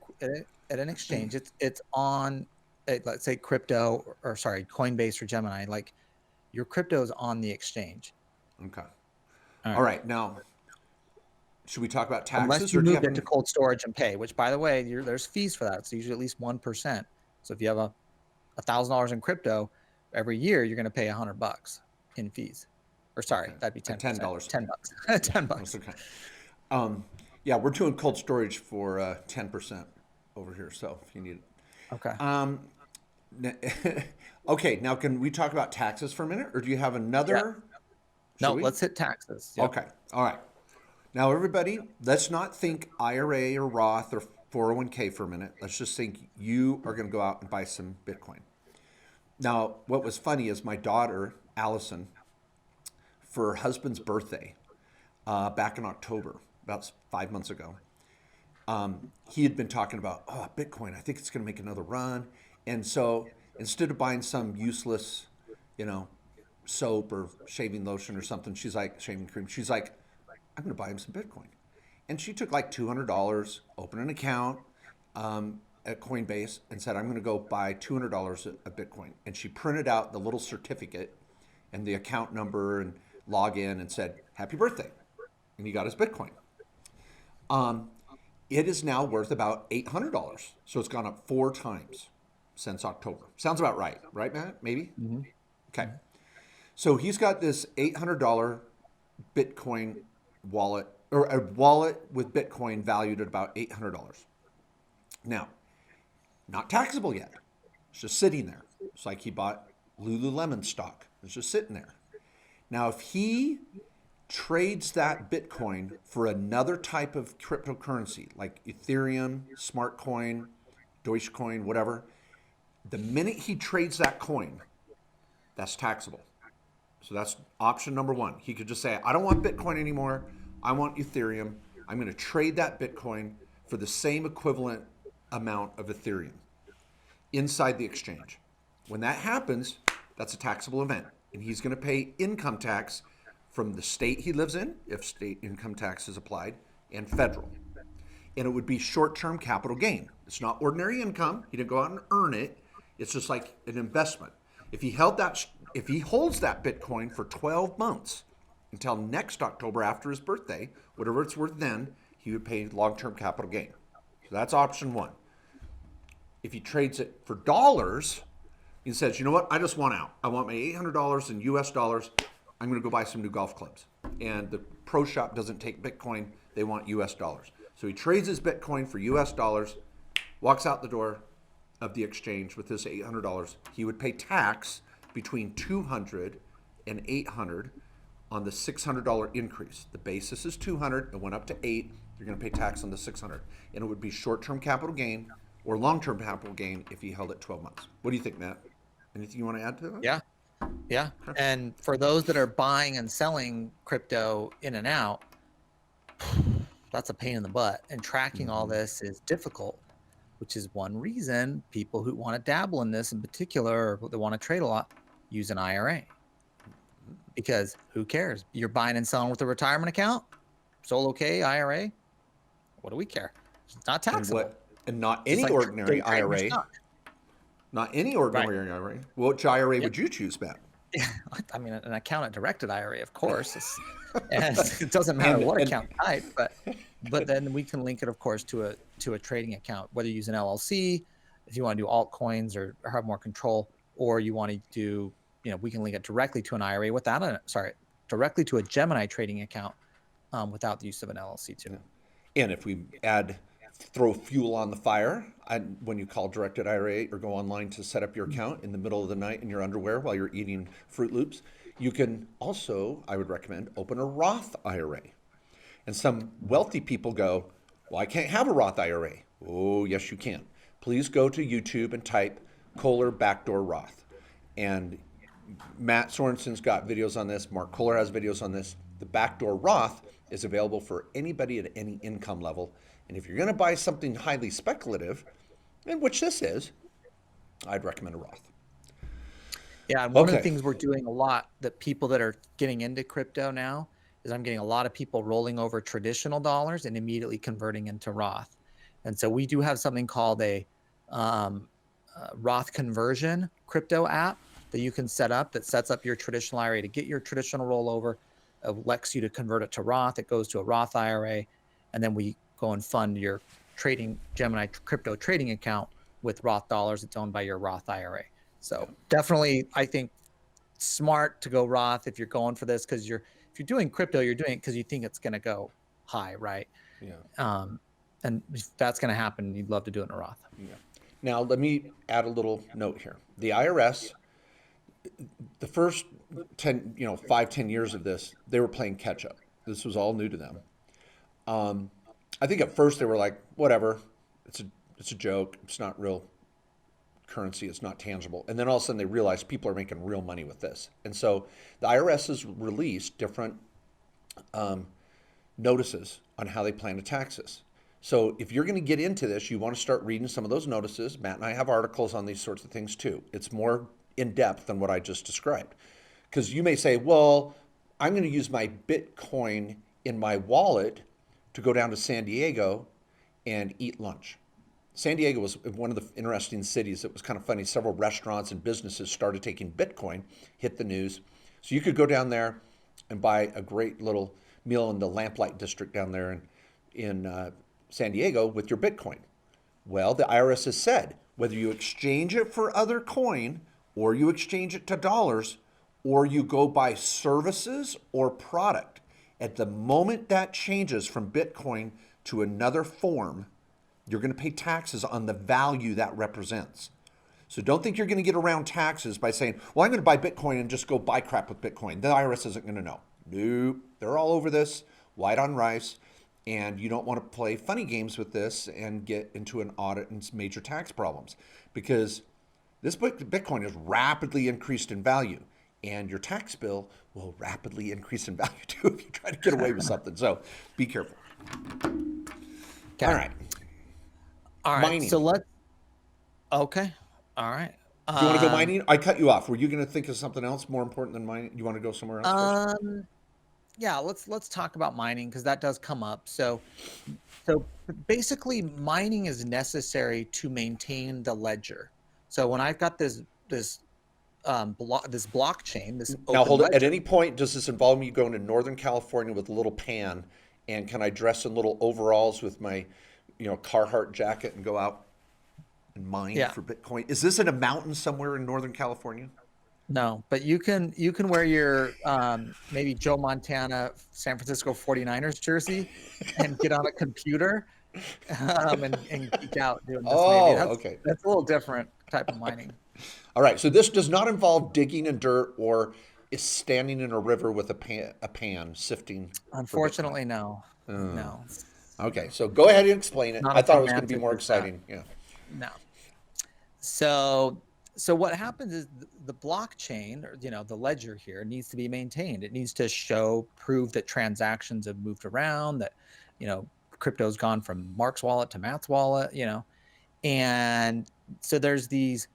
at an exchange, it's on, let's say crypto or sorry, Coinbase or Gemini. Like your crypto is on the exchange. Okay. All All right. right. Now, should we talk about Unless taxes, you or do you moved have it to any? cold storage and pay, which by the way, there's fees for that. It's usually at least 1%. So if you have $1,000 in crypto every year, you're going to pay $100 in fees. Or sorry, Okay. that'd be At 10%, $10. $10, Yeah, $10. that's okay. Um, yeah, we're doing cold storage for 10% over here. So if you need Okay. it. Okay, now can we talk about taxes for a minute, or do you have Yeah. another? Should No, we? let's hit taxes. Yep. Okay. All right. Now, everybody, let's not think IRA or Roth or 401k for a minute. Let's just think you are going to go out and buy some Bitcoin. Now, what was funny is my daughter, Allison, for her husband's birthday back in October, about 5 months ago, he had been talking about, oh, Bitcoin, I think it's going to make another run. And so instead of buying some useless, you know, soap or shaving lotion or something, she's like, shaving cream, she's like, I'm going to buy him some Bitcoin. And she took like $200, opened an account at Coinbase, and said, I'm going to go buy $200 of Bitcoin. And she printed out the little certificate and the account number and log in and said, Happy birthday. And he got his Bitcoin. It is now worth about $800. So it's gone up 4 times since October. Sounds about right, Matt? Maybe? Mm-hmm. Okay. So he's got this $800 Bitcoin wallet, or a wallet with Bitcoin valued at about $800. Now, not taxable yet. It's just sitting there. It's like he bought Lululemon stock. It's just sitting there. Now, if he trades that Bitcoin for another type of cryptocurrency like Ethereum, Smart Coin, Dogecoin, whatever, the minute he trades that coin, that's taxable. So that's option number one. He could just say, I don't want Bitcoin anymore. I want Ethereum. I'm going to trade that Bitcoin for the same equivalent amount of Ethereum inside the exchange. When that happens, that's a taxable event. And he's going to pay income tax from the state he lives in, if state income tax is applied, and federal. And it would be short-term capital gain. It's not ordinary income. He didn't go out and earn it. It's just like an investment. If he holds that Bitcoin for 12 months until next October after his birthday, whatever it's worth then, he would pay long-term capital gain. So that's option one. If he trades it for dollars, he says, you know what, I just want out. I want my $800 in US dollars. I'm going to go buy some new golf clubs. And the pro shop doesn't take Bitcoin. They want US dollars. So he trades his Bitcoin for US dollars, walks out the door of the exchange with his $800. He would pay tax between $200 and $800 on the $600 increase. The basis is $200. It went up to $8. You're going to pay tax on the $600. And it would be short-term capital gain or long-term capital gain if he held it 12 months. What do you think, Matt? Anything you want to add to that? Yeah. Yeah. And for those that are buying and selling crypto in and out, that's a pain in the butt. And tracking all this is difficult, which is one reason people who want to dabble in this in particular, or they want to trade a lot, use an IRA. Because who cares? You're buying and selling with a retirement account, solo K, IRA. What do we care? It's not taxable. And not any ordinary IRA. Not any ordinary IRA. Which IRA would you choose, Matt? I mean, an account-directed IRA, of course. And it doesn't matter what account type, but then we can link it, of course, to a trading account, whether you use an LLC, if you want to do altcoins or have more control, or you want to do, we can link it directly to an IRA directly to a Gemini trading account without the use of an LLC too. And if we throw fuel on the fire, when you call directed IRA or go online to set up your account in the middle of the night in your underwear while you're eating Fruit Loops, you can also, I would recommend, open a Roth IRA. And some wealthy people go, well, I can't have a Roth IRA. Oh, yes, you can. Please go to YouTube and type Kohler backdoor Roth. And Matt Sorensen's got videos on this. Mark Kohler has videos on this. The backdoor Roth is available for anybody at any income level. And if you're going to buy something highly speculative, and which this is, I'd recommend a Roth. Yeah, and one of the things we're doing a lot, that people that are getting into crypto now, is I'm getting a lot of people rolling over traditional dollars and immediately converting into Roth. And so we do have something called a Roth conversion crypto app that you can set up that sets up your traditional IRA to get your traditional rollover, elects you to convert it to Roth. It goes to a Roth IRA, and then we go and fund your Gemini crypto trading account with Roth dollars. It's owned by your Roth IRA. So definitely, I think smart to go Roth if you're going for this, because if you're doing crypto, you're doing it because you think it's going to go high, right? Yeah. And if that's going to happen, you'd love to do it in a Roth. Yeah. Now, let me add a little note here. The IRS, the first 5-10 years of this, they were playing catch up. This was all new to them. I think at first they were like, whatever, it's a joke. It's not real currency. It's not tangible. And then all of a sudden they realized people are making real money with this. And so the IRS has released different notices on how they plan to tax this. So if you're going to get into this, you want to start reading some of those notices. Matt and I have articles on these sorts of things too. It's more in depth than what I just described. Because you may say, well, I'm going to use my Bitcoin in my wallet to go down to San Diego and eat lunch. San Diego was one of the interesting cities. It was kind of funny. Several restaurants and businesses started taking Bitcoin, hit the news. So you could go down there and buy a great little meal in the Lamplight District down there in San Diego with your Bitcoin. Well, the IRS has said, whether you exchange it for other coin or you exchange it to dollars or you go buy services or product, at the moment that changes from Bitcoin to another form, you're going to pay taxes on the value that represents. So don't think you're going to get around taxes by saying, well, I'm going to buy Bitcoin and just go buy crap with Bitcoin. The IRS isn't going to know. Nope. They're all over this, white on rice, and you don't want to play funny games with this and get into an audit and major tax problems, because this Bitcoin has rapidly increased in value, and your tax bill will rapidly increase in value too if you try to get away with something. So be careful. Okay. All right. Mining. So okay. All right. Do you want to go mining? I cut you off. Were you going to think of something else more important than mining? You want to go somewhere else? Yeah, let's talk about mining because that does come up. So basically, mining is necessary to maintain the ledger. So when I've got this blockchain, this Now, open hold it. At ledger. any point, does this involve me going to Northern California with a little pan, and can I dress in little overalls with my, Carhartt jacket and go out and mine Yeah, for Bitcoin? Is this in a mountain somewhere in Northern California? no, but you can wear your maybe Joe Montana San Francisco 49ers jersey and get on a computer and geek out doing this. Maybe Oh, that's okay. that's a little different type of mining. All right. So this does not involve digging in dirt or is standing in a river with a pan sifting for Bitcoin. Unfortunately, no, no, Okay. So go ahead and explain it. not I as thought it was going to be romantic more as that. exciting. Yeah. No. So what happens is the blockchain, or the ledger here, needs to be maintained. It needs to prove that transactions have moved around, that you know crypto's gone from Mark's wallet to Matt's wallet, and so there's this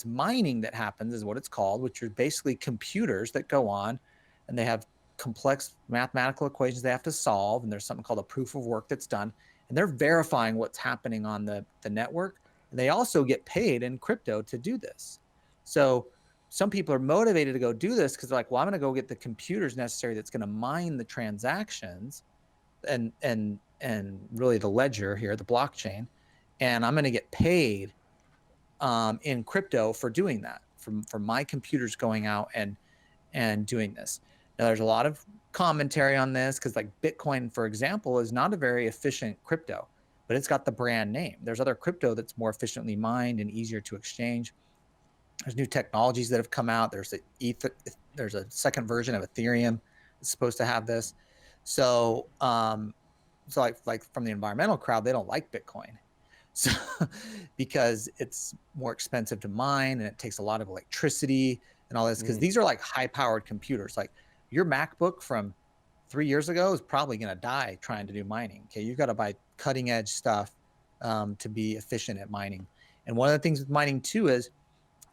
mining that happens is what it's called, which are basically computers that go on and they have complex mathematical equations they have to solve, and there's something called a proof of work that's done, and they're verifying what's happening on the network, and they also get paid in crypto to do this. So some people are motivated to go do this because they're like, well, I'm going to go get the computers necessary that's going to mine the transactions and really the ledger here, the blockchain, and I'm going to get paid in crypto for doing that, from my computers going out and doing this. Now, there's a lot of commentary on this because, like, Bitcoin, for example, is not a very efficient crypto, but it's got the brand name. There's other crypto that's more efficiently mined and easier to exchange. There's new technologies that have come out. There's a second version of Ethereum that's supposed to have this. So like from the environmental crowd, they don't like Bitcoin. So because it's more expensive to mine and it takes a lot of electricity and all this, because these are like high powered computers. Like your MacBook from 3 years ago is probably going to die trying to do mining. Okay, you've got to buy cutting edge stuff to be efficient at mining. And one of the things with mining too is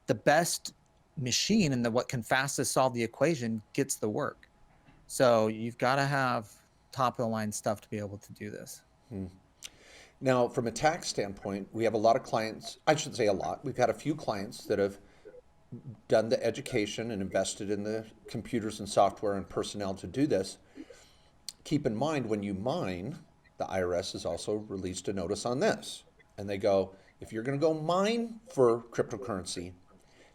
the best machine and what can fastest solve the equation gets the work. So you've got to have top of the line stuff to be able to do this. Now, from a tax standpoint, we have a lot of clients. I shouldn't say a lot. We've had a few clients that have done the education and invested in the computers and software and personnel to do this. Keep in mind, when you mine, the IRS has also released a notice on this. And they go, if you're going to go mine for cryptocurrency,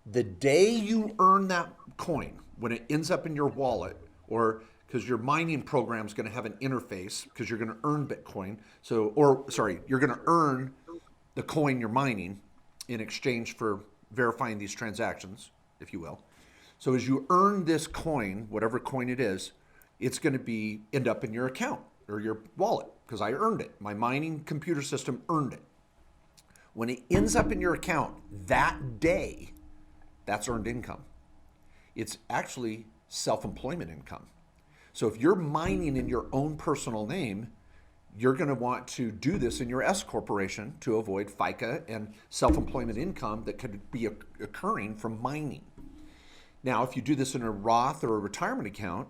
the day you earn that coin, when it ends up in your wallet, or because your mining program is going to have an interface because you're going to earn Bitcoin. You're going to earn the coin you're mining in exchange for verifying these transactions, if you will. So as you earn this coin, whatever coin it is, it's going to end up in your account or your wallet because I earned it. My mining computer system earned it. When it ends up in your account that day, that's earned income. It's actually self-employment income. So if you're mining in your own personal name, you're going to want to do this in your S corporation to avoid FICA and self-employment income that could be occurring from mining. Now, if you do this in a Roth or a retirement account,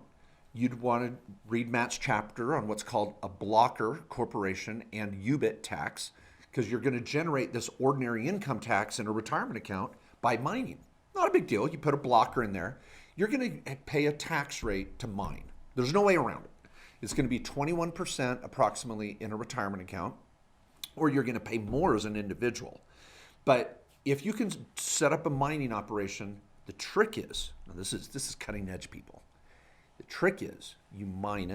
you'd want to read Matt's chapter on what's called a blocker corporation and UBIT tax, because you're going to generate this ordinary income tax in a retirement account by mining. Not a big deal. You put a blocker in there. You're going to pay a tax rate to mine. There's no way around it. It's going to be 21% approximately in a retirement account, or you're going to pay more as an individual. But if you can set up a mining operation, the trick is, now this is cutting edge, people. The trick is you mine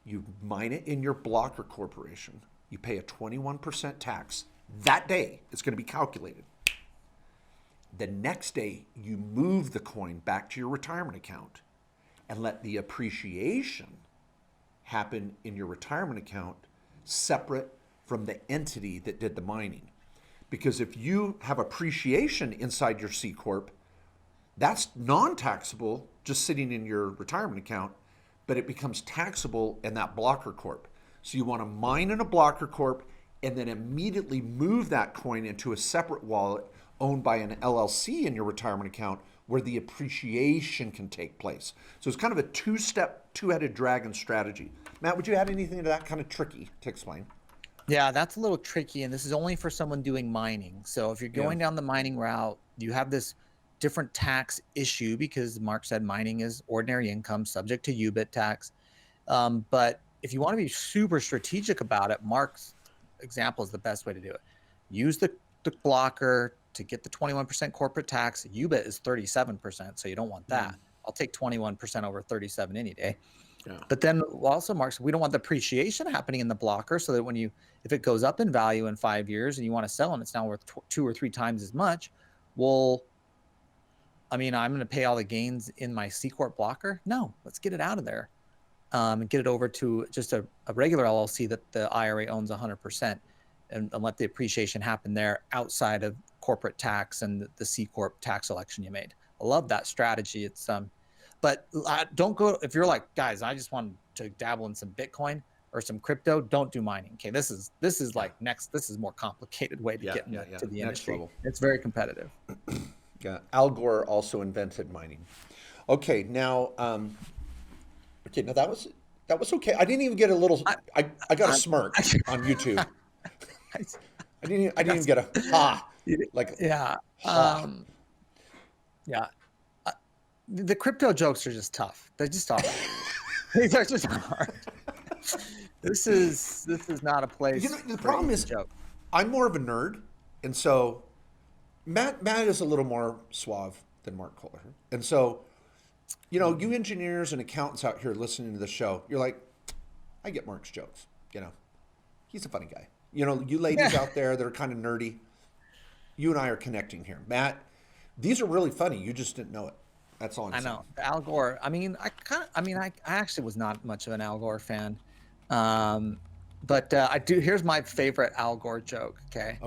it in your blocker corporation. You pay a 21% tax. That day, it's going to be calculated. The next day, you move the coin back to your retirement account and let the appreciation happen in your retirement account separate from the entity that did the mining. Because if you have appreciation inside your C Corp, that's non-taxable just sitting in your retirement account, but it becomes taxable in that blocker corp. So you want to mine in a blocker corp and then immediately move that coin into a separate wallet owned by an LLC in your retirement account where the appreciation can take place. So it's kind of a two-headed dragon strategy. Matt, would you add anything to that? Kind of tricky to explain. Yeah, that's a little tricky, and this is only for someone doing mining. So if you're going down the mining route, you have this different tax issue because Mark said mining is ordinary income subject to UBIT tax. But if you want to be super strategic about it, Mark's example is the best way to do it. Use the blocker to get the 21% corporate tax. UBIT is 37%, so you don't want that. I'll take 21% over 37 any day. Yeah. But then also, Mark, we don't want the appreciation happening in the blocker, so that if it goes up in value in 5 years and you want to sell and it's now worth 2 or 3 times as much, well, I mean, I'm going to pay all the gains in my C Corp blocker? No, let's get it out of there and get it over to just a regular LLC that the IRA owns 100% and let the appreciation happen there outside of corporate tax and the C Corp tax election you made. I love that strategy. It's but don't go if you're like, guys, I just want to dabble in some Bitcoin or some crypto. Don't do mining. Okay, this is like next. This is more complicated way to get to the industry. Level. It's very competitive. Yeah, Al Gore also invented mining. Okay, now, now that was okay. I didn't even get a little. I got a smirk on YouTube. I didn't even get a ha. Like yeah, ha. Yeah. The crypto jokes are just tough. They're just hard. These are just hard. This is not a place. The problem is, joke. I'm more of a nerd, and so Matt is a little more suave than Mark Kohler, and so you engineers and accountants out here listening to the show, you're like, I get Mark's jokes. He's a funny guy. You ladies out there that are kind of nerdy, you and I are connecting here. Matt, these are really funny. You just didn't know it. That's all I'm saying. I know. Al Gore. I mean, I actually was not much of an Al Gore fan. But I do. Here's my favorite Al Gore joke. Okay.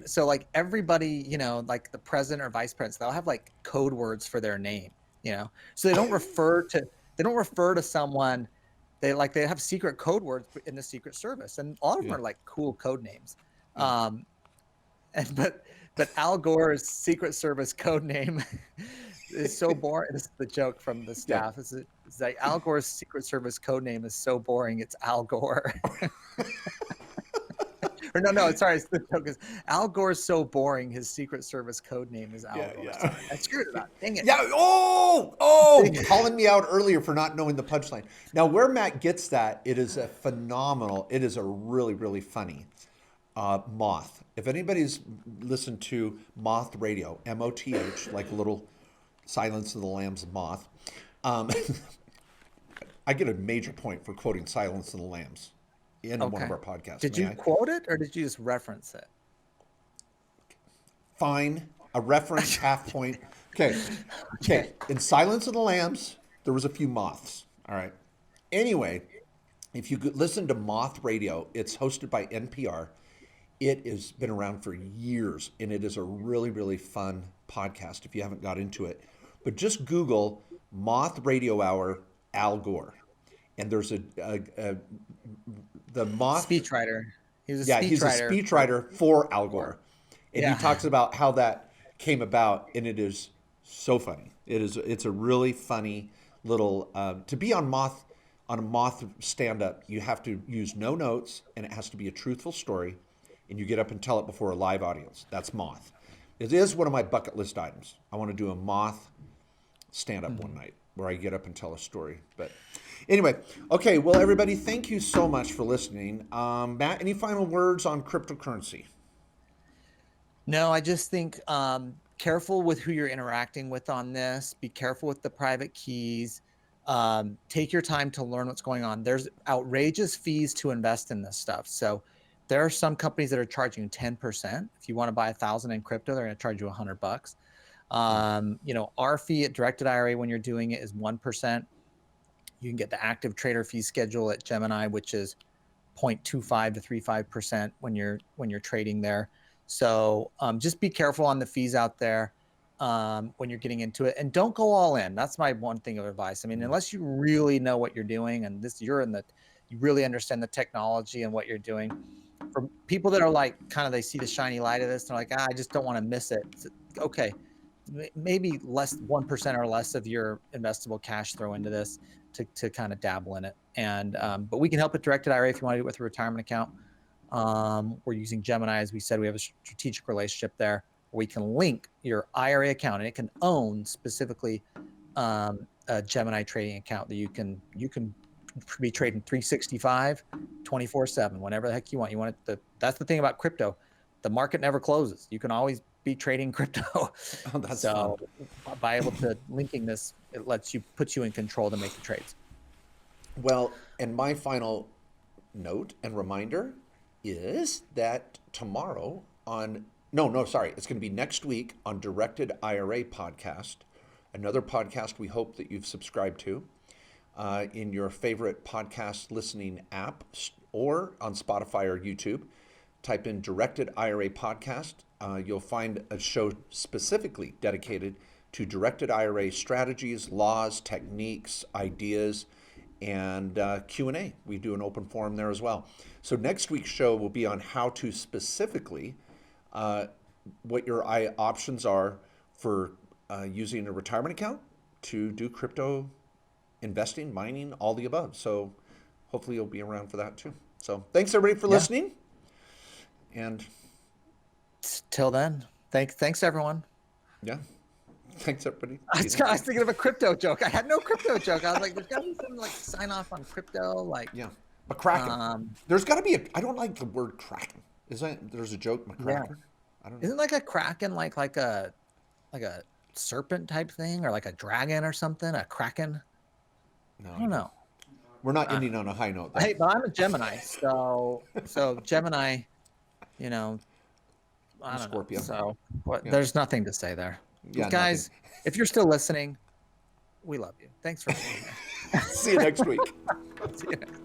So like everybody, like the president or vice president, they'll have like code words for their name, so they don't refer to someone. They have secret code words in the Secret Service, and a lot of them are like cool code names. But Al Gore's Secret Service code name is so boring. This is the joke from the staff. Yeah. It's like Al Gore's Secret Service code name is so boring. It's Al Gore. Or no, sorry. The joke is Al Gore's so boring. His Secret Service code name is Al Gore. Yeah. I screwed it up. Dang it. Yeah. Calling me out earlier for not knowing the punchline. Now, where Matt gets that, it is a really, really funny moth. If anybody's listened to Moth Radio, MOTH, like a little Silence of the Lambs moth, I get a major point for quoting Silence of the Lambs in one of our podcasts. Did you quote it or did you just reference it? Fine. A reference, half point. Okay. In Silence of the Lambs, there was a few moths. All right. Anyway, if you could listen to Moth Radio, it's hosted by NPR. It has been around for years, and it is a really, really fun podcast if you haven't got into it. But just Google Moth Radio Hour Al Gore. And there's the Moth... Speechwriter. He's a speechwriter for Al Gore. And he talks about how that came about, and it is so funny. It's a really funny little... to be on a Moth stand-up, you have to use no notes, and it has to be a truthful story. And you get up and tell it before a live audience. That's Moth. It is one of my bucket list items. I want to do a Moth stand-up one night where I get up and tell a story. But anyway, okay, well, everybody, thank you so much for listening. Matt, any final words on cryptocurrency? No, I just think careful with who you're interacting with on this. Be careful with the private keys. Take your time to learn what's going on. There's outrageous fees to invest in this stuff. So there are some companies that are charging 10%. If you want to buy 1,000 in crypto, they're going to charge you $100. Our fee at directed IRA when you're doing it is 1%. You can get the active trader fee schedule at Gemini, which is 0.25 to 35% when you're trading there. So just be careful on the fees out there when you're getting into it, and don't go all in. That's my one thing of advice. I mean, unless you really know what you're doing and you really understand the technology and what you're doing. For people that are like, kind of, they see the shiny light of this, they're like, I just don't want to miss it. Okay, maybe less 1% or less of your investable cash throw into this to kind of dabble in it. And but we can help with directed IRA if you want to do it with a retirement account. We're using Gemini, as we said. We have a strategic relationship there. We can link your IRA account, and it can own specifically a Gemini trading account that you can be trading 365, 24/7, whenever the heck you want. You want it. That's the thing about crypto. The market never closes. You can always be trading crypto. Oh, that's so fun. by able to linking this, it puts you in control to make the trades. Well, and my final note and reminder is that tomorrow it's going to be next week on Directed IRA podcast, another podcast we hope that you've subscribed to in your favorite podcast listening app or on Spotify or YouTube. Type in Directed IRA podcast. You'll find a show specifically dedicated to directed IRA strategies, laws, techniques, ideas, and Q&A. We do an open forum there as well. So next week's show will be on how to specifically, what your options are for using a retirement account to do crypto investing, mining, all the above. So hopefully you'll be around for that too. So thanks everybody for listening. And till then, thanks everyone. Yeah. Thanks everybody. I was thinking of a crypto joke. I had no crypto joke. I was like, there's got to be something like sign off on crypto. Like, yeah. McCracken. There's got to be I don't like the word Kraken. There's a joke, McCracken? Yeah. I don't know. Isn't like a Kraken like a serpent type thing, or like a dragon or something? A Kraken? No. I don't know. We're not ending on a high note. Hey, but I'm a Gemini, so Gemini, I don't Scorpio. know. So there's nothing to say there. Yeah, guys, if you're still listening, we love you. Thanks for being here. See you next week. See you next